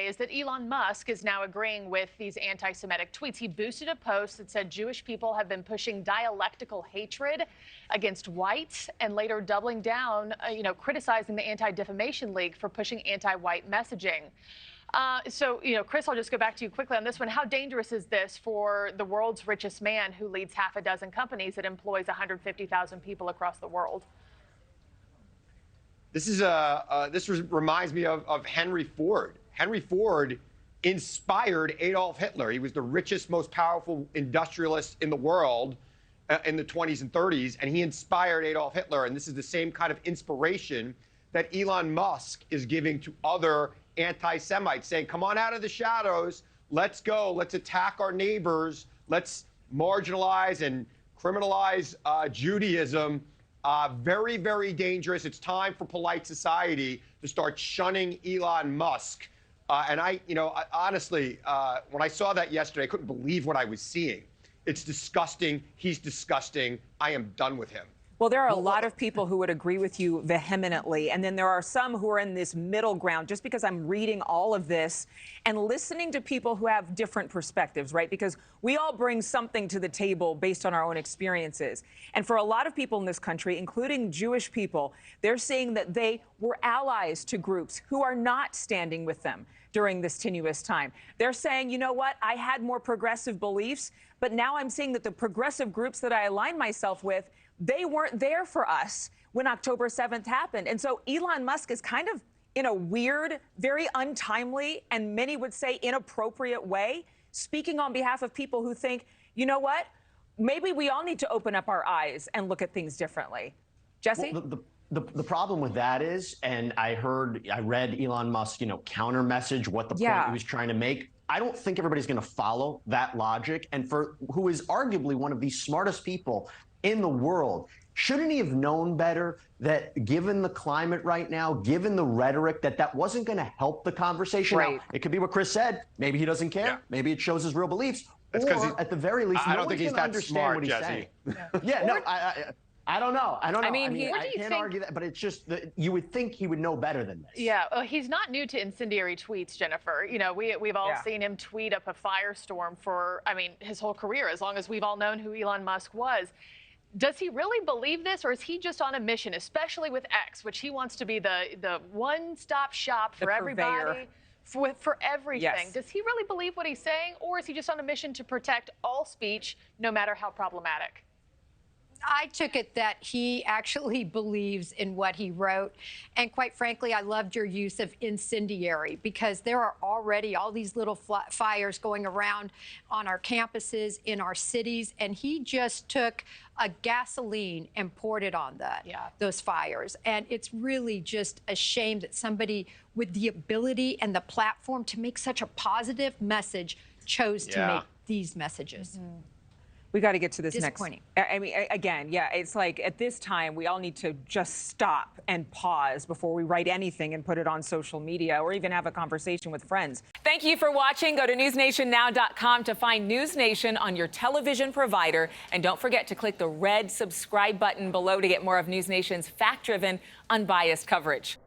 today is that Elon Musk is now agreeing with these anti-Semitic tweets. He boosted a post that said Jewish people have been pushing dialectical hatred against whites, and later doubling down, criticizing the Anti-Defamation League for pushing anti-white messaging. Chris, I'll just go back to you quickly on this one. How dangerous is this for the world's richest man who leads half a dozen companies that employs 150,000 people across the world? This reminds me of Henry Ford. Henry Ford inspired Adolf Hitler. He was the richest, most powerful industrialist in the world in the 20s and 30s, and he inspired Adolf Hitler. And this is the same kind of inspiration that Elon Musk is giving to other anti-Semites, saying, come on out of the shadows, let's go, let's attack our neighbors, let's marginalize and criminalize Judaism. Very, very dangerous. It's time for polite society to start shunning Elon Musk. Honestly, when I saw that yesterday, I couldn't believe what I was seeing. It's disgusting. He's disgusting. I am done with him. Well, there are a lot of people who would agree with you vehemently, and then there are some who are in this middle ground, just because I'm reading all of this and listening to people who have different perspectives, right? Because we all bring something to the table based on our own experiences. And for a lot of people in this country, including Jewish people, they're saying that they were allies to groups who are not standing with them during this tenuous time. They're saying, you know what, I had more progressive beliefs, but now I'm seeing that the progressive groups that I align myself with, they weren't there for us when October 7th happened. And so Elon Musk is kind of, in a weird, very untimely, and many would say inappropriate way, speaking on behalf of people who think, you know what, maybe we all need to open up our eyes and look at things differently. Jesse? Well, the problem with that is, and I read Elon Musk, counter message what the point he was trying to make. I don't think everybody's going to follow that logic. And for who is arguably one of the smartest people in the world, shouldn't he have known better that given the climate right now, given the rhetoric, that wasn't going to help the conversation? Right. Now, it could be what Chris said. Maybe he doesn't care. Yeah. Maybe it shows his real beliefs. Or at the very least, I don't think he's that smart, what he's Jesse. saying. I don't know. I can't think... argue that, but it's just that you would think he would know better than this. Yeah, well, he's not new to incendiary tweets, Jennifer. We've all seen him tweet up a firestorm for, his whole career, as long as we've all known who Elon Musk was. Does he really believe this, or is he just on a mission, especially with X, which he wants to be the one-stop shop for everybody, for everything? Yes. Does he really believe what he's saying, or is he just on a mission to protect all speech, no matter how problematic? I took it that he actually believes in what he wrote. And quite frankly, I loved your use of incendiary, because there are already all these little fires going around on our campuses, in our cities. And he just took a gasoline and poured it on those fires. And it's really just a shame that somebody with the ability and the platform to make such a positive message chose to make these messages. Mm-hmm. We got to get to this next. Disappointing. Again, it's like at this time, we all need to just stop and pause before we write anything and put it on social media or even have a conversation with friends. Thank you for watching. Go to newsnationnow.com to find News Nation on your television provider. And don't forget to click the red subscribe button below to get more of News Nation's fact-driven, unbiased coverage.